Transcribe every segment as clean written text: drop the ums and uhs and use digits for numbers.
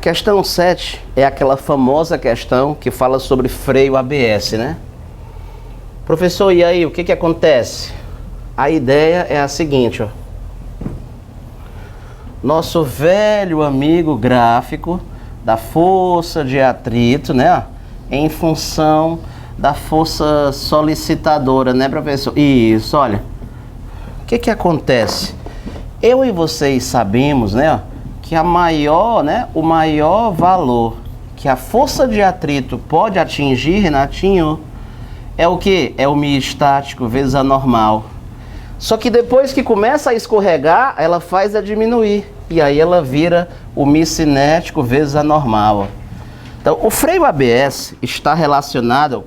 questão 7 é aquela famosa questão que fala sobre freio ABS, né? Professor, e aí, o que acontece? A ideia é a seguinte, ó. Nosso velho amigo gráfico da força de atrito, né? Em função da força solicitadora, né, professor? Isso, olha. O que acontece? Eu e vocês sabemos, né, que o maior valor que a força de atrito pode atingir, Renatinho, é o quê? É o miostático vezes a normal. Só que depois que começa a escorregar, ela faz a diminuir. E aí ela vira o micinético vezes a normal. Então, o freio ABS está relacionado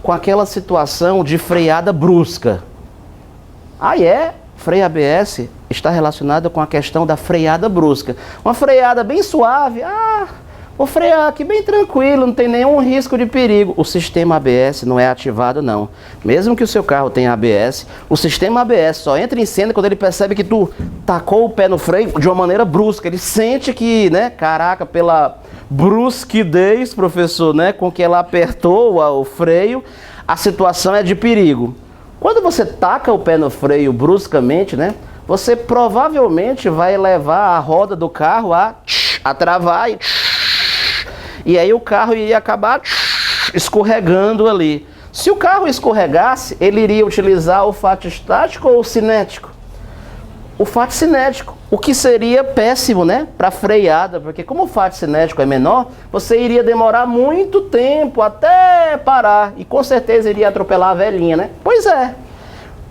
com aquela situação de freada brusca. Freio ABS está relacionado com a questão da freada brusca. Uma freada bem suave, vou frear aqui bem tranquilo, não tem nenhum risco de perigo. O sistema ABS não é ativado, não. Mesmo que o seu carro tenha ABS, o sistema ABS só entra em cena quando ele percebe que tu tacou o pé no freio de uma maneira brusca. Ele sente que, né, caraca, pela brusquidez, professor, né, com que ela apertou o freio, a situação é de perigo. Quando você taca o pé no freio bruscamente, né, você provavelmente vai levar a roda do carro a travar e aí o carro iria acabar escorregando ali. Se o carro escorregasse, ele iria utilizar o fato estático ou o cinético? O fato cinético, o que seria péssimo, né, para freada, porque como o fato cinético é menor, você iria demorar muito tempo até parar e com certeza iria atropelar a velhinha, né? Pois é.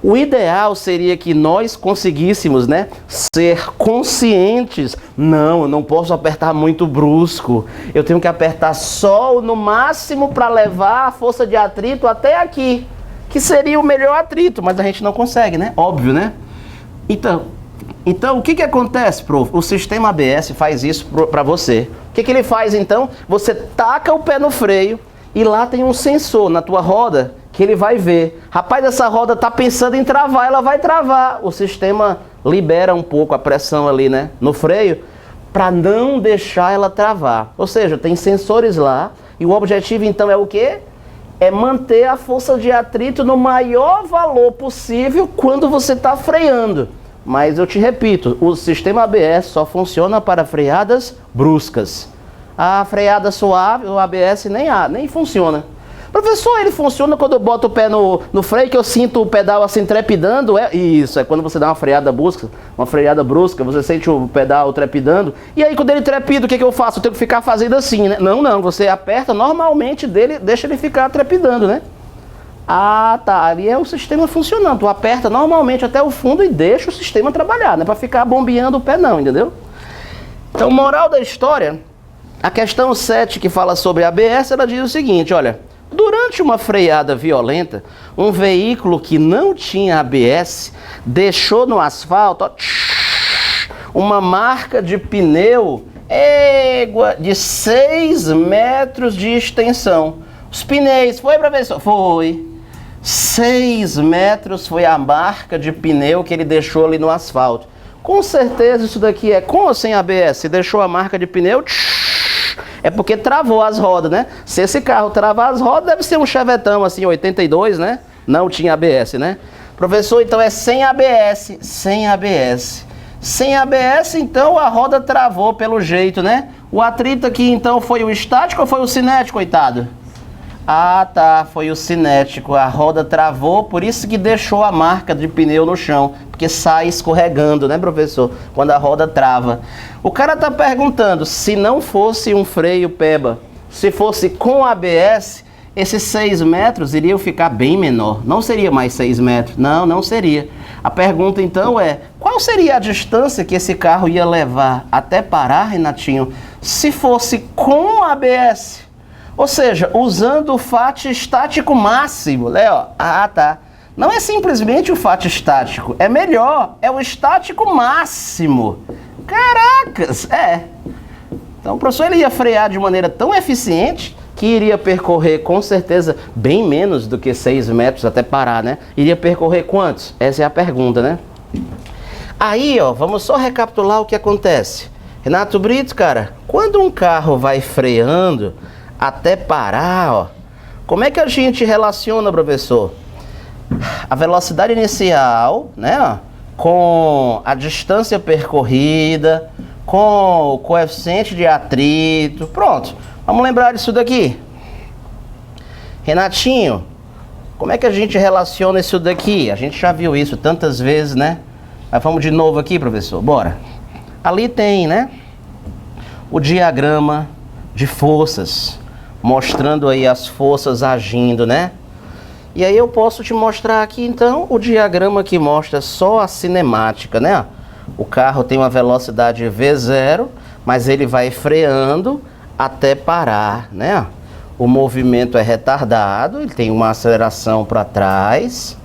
O ideal seria que nós conseguíssemos, né, ser conscientes. Não, eu não posso apertar muito brusco. Eu tenho que apertar só no máximo para levar a força de atrito até aqui, que seria o melhor atrito, mas a gente não consegue, né? Óbvio, né? Então o que acontece, prof? O sistema ABS faz isso para você. O que ele faz então? Você taca o pé no freio e lá tem um sensor na tua roda que ele vai ver. Rapaz, essa roda tá pensando em travar, ela vai travar. O sistema libera um pouco a pressão ali, né, no freio, para não deixar ela travar. Ou seja, tem sensores lá e o objetivo então é o quê? É manter a força de atrito no maior valor possível quando você está freando. Mas eu te repito, o sistema ABS só funciona para freadas bruscas. A freada suave, o ABS nem funciona. Professor, ele funciona quando eu boto o pé no freio, que eu sinto o pedal assim trepidando? Isso, é quando você dá uma freada brusca, você sente o pedal trepidando. E aí quando ele trepida, o que eu faço? Eu tenho que ficar fazendo assim, né? Não, você aperta normalmente dele, deixa ele ficar trepidando, né? Tá, ali é o sistema funcionando. Tu aperta normalmente até o fundo e deixa o sistema trabalhar, não é pra ficar bombeando o pé não, entendeu? Então, moral da história, a questão 7 que fala sobre ABS, ela diz o seguinte, olha, durante uma freada violenta, um veículo que não tinha ABS deixou no asfalto uma marca de pneu de 6 metros de extensão. Os pneus, foi, professor? Foi. 6 metros foi a marca de pneu que ele deixou ali no asfalto. Com certeza isso daqui é com ou sem ABS? Se deixou a marca de pneu, é porque travou as rodas, né? Se esse carro travar as rodas, deve ser um chevetão assim, 82, né? Não tinha ABS, né? Professor, então é sem ABS. Sem ABS. Sem ABS, então a roda travou pelo jeito, né? O atrito aqui, então, foi o estático ou foi o cinético, coitado? Tá, foi o cinético, a roda travou, por isso que deixou a marca de pneu no chão, porque sai escorregando, né, professor, quando a roda trava. O cara tá perguntando, se não fosse um freio PEBA, se fosse com ABS, esses 6 metros iriam ficar bem menor, não seria mais 6 metros, não seria. A pergunta então é, qual seria a distância que esse carro ia levar até parar, Renatinho, se fosse com ABS? Ou seja, usando o fato estático máximo, né? Tá. Não é simplesmente o fato estático, é melhor, é o estático máximo. Caracas, Então o professor ele ia frear de maneira tão eficiente que iria percorrer com certeza bem menos do que 6 metros até parar, né? Iria percorrer quantos? Essa é a pergunta, né? Aí, vamos só recapitular o que acontece. Renato Brito, cara, quando um carro vai freando até parar, ó, como é que a gente relaciona, professor? A velocidade inicial, né, ó, com a distância percorrida, com o coeficiente de atrito. Pronto, vamos lembrar disso daqui. Renatinho, como é que a gente relaciona isso daqui? A gente já viu isso tantas vezes, né? Mas vamos de novo aqui, professor, bora. Ali tem, né, o diagrama de forças, mostrando aí as forças agindo, né? E aí eu posso te mostrar aqui, então, o diagrama que mostra só a cinemática, né? O carro tem uma velocidade V0, mas ele vai freando até parar, né? O movimento é retardado, ele tem uma aceleração para trás,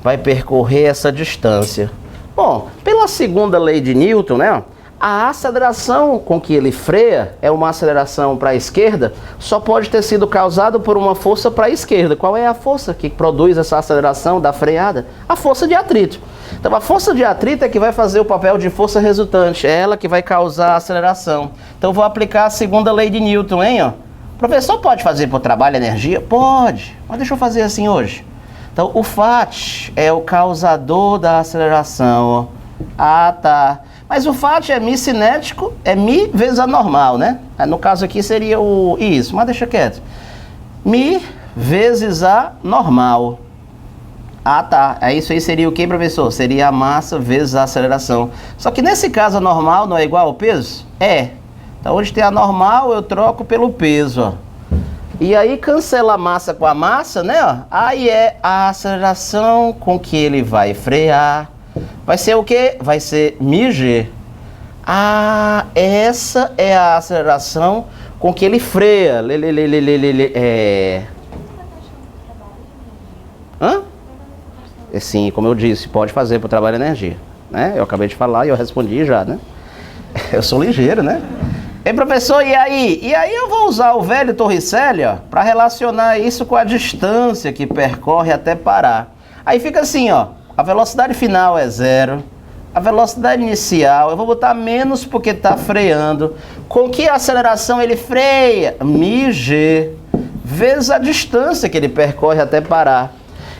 vai percorrer essa distância. Bom, pela segunda lei de Newton, né? A aceleração com que ele freia é uma aceleração para a esquerda, só pode ter sido causada por uma força para a esquerda. Qual é a força que produz essa aceleração da freada? A força de atrito. Então a força de atrito é que vai fazer o papel de força resultante, é ela que vai causar a aceleração. Então eu vou aplicar a segunda lei de Newton, hein? Ó. O professor pode fazer por trabalho energia? Pode, mas deixa eu fazer assim hoje. Então o Fat é o causador da aceleração, ó. Ah, tá. Mas o Fat é mi cinético, é mi vezes a normal, né? No caso aqui seria o isso, mas deixa quieto. Mi vezes a normal. Ah, tá. Isso aí seria o que, professor? Seria a massa vezes a aceleração. Só que nesse caso a normal não é igual ao peso? É. Então onde tem a normal eu troco pelo peso, ó. E aí cancela a massa com a massa, né? Ó. Aí é a aceleração com que ele vai frear. Vai ser o quê? Vai ser μg. Ah, essa é a aceleração com que ele freia. Hã? Sim, como eu disse, pode fazer para o trabalho de energia, né? Eu acabei de falar e eu respondi já, né? Eu sou ligeiro, né? Ei, professor, e aí? E aí eu vou usar o velho Torricelli, ó, para relacionar isso com a distância que percorre até parar. Aí fica assim, ó. A velocidade final é 0, a velocidade inicial, eu vou botar menos porque está freando. Com que aceleração ele freia? μg, vezes a distância que ele percorre até parar.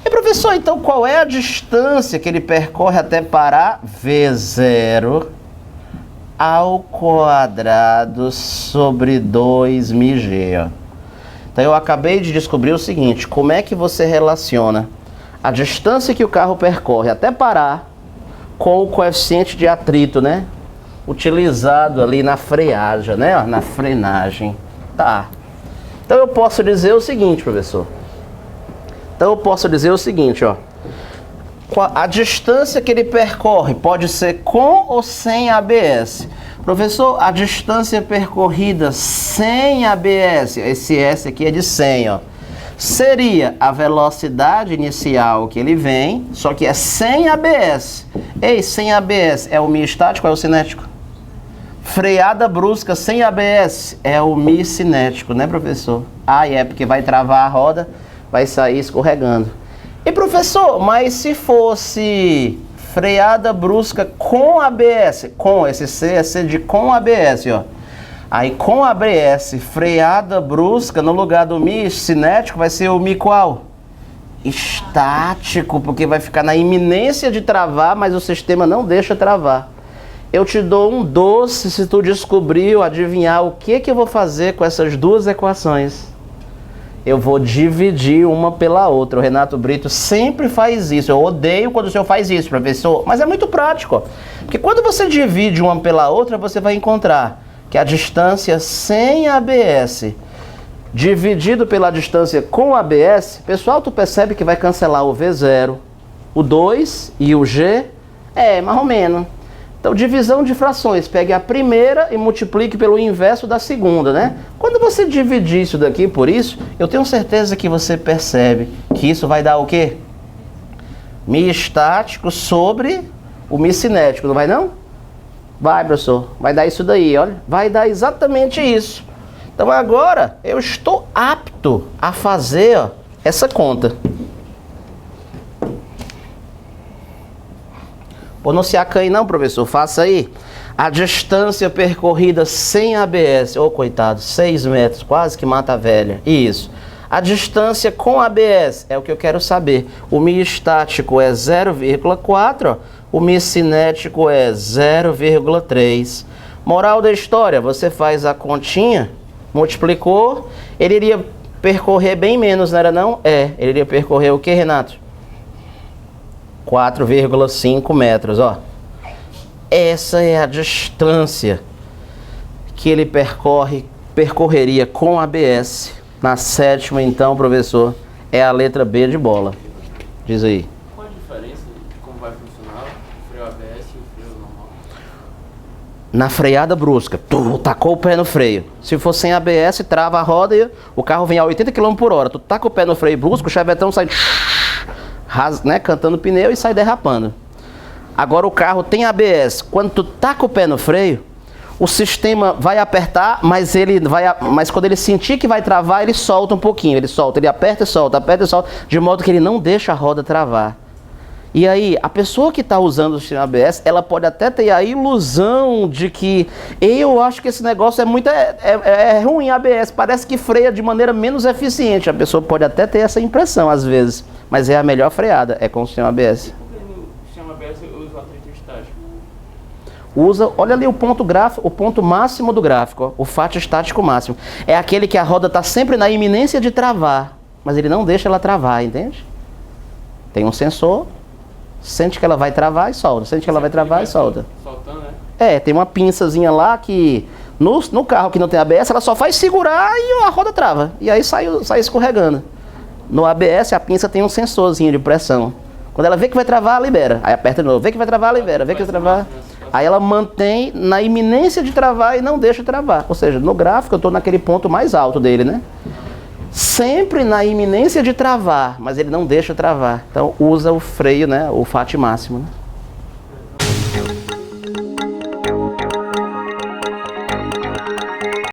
E professor, então qual é a distância que ele percorre até parar? V0 ao quadrado sobre 2μg. Então eu acabei de descobrir o seguinte, como é que você relaciona a distância que o carro percorre até parar com o coeficiente de atrito, né? Utilizado ali na freagem, né? Na frenagem. Tá. Então eu posso dizer o seguinte, professor. Então eu posso dizer o seguinte, ó. A distância que ele percorre pode ser com ou sem ABS. Professor, a distância percorrida sem ABS, esse S aqui é de 100, ó. Seria a velocidade inicial que ele vem, só que é sem ABS. Ei, sem ABS é o mi estático ou é o cinético? Freada brusca sem ABS é o mi cinético, né, professor? Ah, é porque vai travar a roda, vai sair escorregando. E professor, mas se fosse freada brusca com ABS, com esse C é C de com ABS, ó. Aí com ABS, freada brusca, no lugar do mi cinético, vai ser o mi qual? Estático, porque vai ficar na iminência de travar, mas o sistema não deixa travar. Eu te dou um doce se tu descobrir ou adivinhar o que eu vou fazer com essas duas equações. Eu vou dividir uma pela outra. O Renato Brito sempre faz isso. Eu odeio quando o senhor faz isso, professor. Mas é muito prático. Porque quando você divide uma pela outra, você vai encontrar que a distância sem ABS dividido pela distância com ABS, pessoal, tu percebe que vai cancelar o V0, o 2 e o G? É, mais ou menos. Então, divisão de frações, pegue a primeira e multiplique pelo inverso da segunda, né? Quando você dividir isso daqui por isso, eu tenho certeza que você percebe que isso vai dar o quê? Mi estático sobre o mi cinético, não vai não? Vai, professor, vai dar isso daí, olha. Vai dar exatamente isso. Então agora eu estou apto a fazer, ó, essa conta. Ou não se acanhe não, professor, faça aí. A distância percorrida sem ABS, ô coitado, 6 metros, quase que mata a velha. Isso. A distância com ABS é o que eu quero saber. O miostático é 0,4, o miocinético é 0,3. Moral da história, você faz a continha, multiplicou, ele iria percorrer bem menos, não era não? Ele iria percorrer o que, Renato? 4,5 metros, ó. Essa é a distância que ele percorreria com ABS. Na sétima, então, professor, é a letra B de bola. Diz aí. Qual a diferença de como vai funcionar o freio ABS e o freio normal? Na freada brusca, tu tacou o pé no freio. Se for sem ABS, trava a roda e o carro vem a 80 km por hora. Tu taca o pé no freio brusco, o chavetão sai né, cantando pneu e sai derrapando. Agora o carro tem ABS. Quando tu taca o pé no freio, o sistema vai apertar, mas quando ele sentir que vai travar, ele solta um pouquinho. Ele aperta e solta, de modo que ele não deixa a roda travar. E aí, a pessoa que está usando o sistema ABS, ela pode até ter a ilusão de que eu acho que esse negócio é ruim, ABS, parece que freia de maneira menos eficiente. A pessoa pode até ter essa impressão às vezes, mas é a melhor freada, é com o sistema ABS. Por que no sistema ABS eu uso o atrito estático? Olha ali o ponto gráfico, o ponto máximo do gráfico, ó, o fato estático máximo. É aquele que a roda está sempre na iminência de travar, mas ele não deixa ela travar, entende? Tem um sensor, sente que ela vai travar e solta, sente que ela vai travar e solta. Soltando, né? Tem uma pinçazinha lá que no carro que não tem ABS, ela só faz segurar e a roda trava. E aí sai escorregando. No ABS, a pinça tem um sensorzinho de pressão. Quando ela vê que vai travar, libera. Aí aperta de novo. Vê que vai travar, libera. Vê que vai travar. Aí ela mantém na iminência de travar e não deixa travar. Ou seja, no gráfico eu estou naquele ponto mais alto dele, né? Sempre na iminência de travar, mas ele não deixa travar. Então usa o freio, né? O FAT máximo, né?